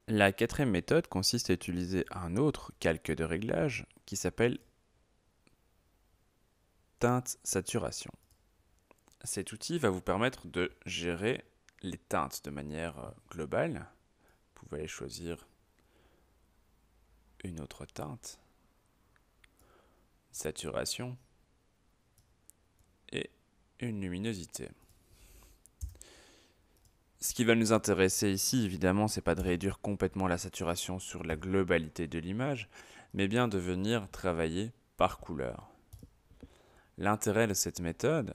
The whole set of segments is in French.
La quatrième méthode consiste à utiliser un autre calque de réglage qui s'appelle teinte saturation. Cet outil va vous permettre de gérer les teintes de manière globale. Vous pouvez aller choisir une autre teinte, saturation et une luminosité. Ce qui va nous intéresser ici, évidemment, c'est pas de réduire complètement la saturation sur la globalité de l'image, mais bien de venir travailler par couleur. L'intérêt de cette méthode,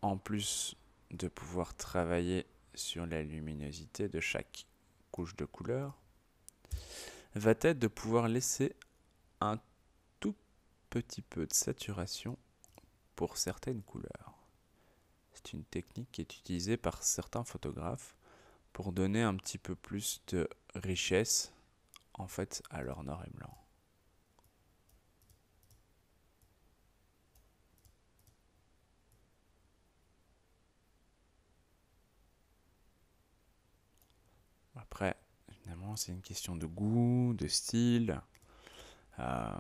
en plus de pouvoir travailler sur la luminosité de chaque couche de couleur, va être de pouvoir laisser un tout petit peu de saturation pour certaines couleurs. C'est une technique qui est utilisée par certains photographes pour donner un petit peu plus de richesse en fait à leur noir et blanc. Après, évidemment, c'est une question de goût, de style, euh,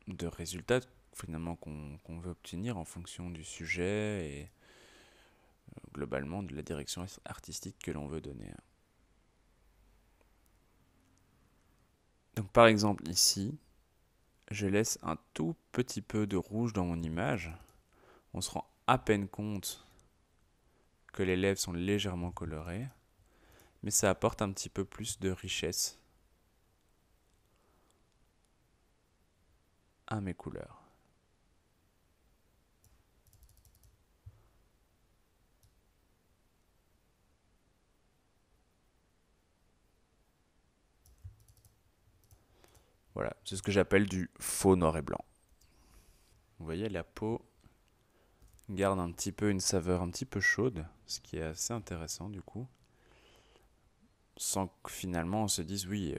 de résultats finalement qu'on veut obtenir en fonction du sujet et globalement de la direction artistique que l'on veut donner. Donc par exemple ici, je laisse un tout petit peu de rouge dans mon image. On se rend à peine compte que les lèvres sont légèrement colorées, mais ça apporte un petit peu plus de richesse à mes couleurs. Voilà, c'est ce que j'appelle du faux noir et blanc. Vous voyez, la peau garde un petit peu une saveur un petit peu chaude, ce qui est assez intéressant du coup, sans que finalement on se dise oui,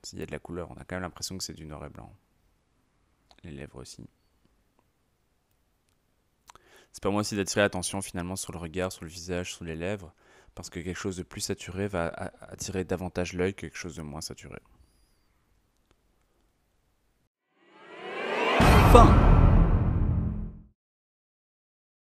s'il y a de la couleur, on a quand même l'impression que c'est du noir et blanc. Les lèvres aussi. C'est pas moi aussi d'attirer l'attention finalement sur le regard, sur le visage, sur les lèvres, parce que quelque chose de plus saturé va attirer davantage l'œil que quelque chose de moins saturé. Fin.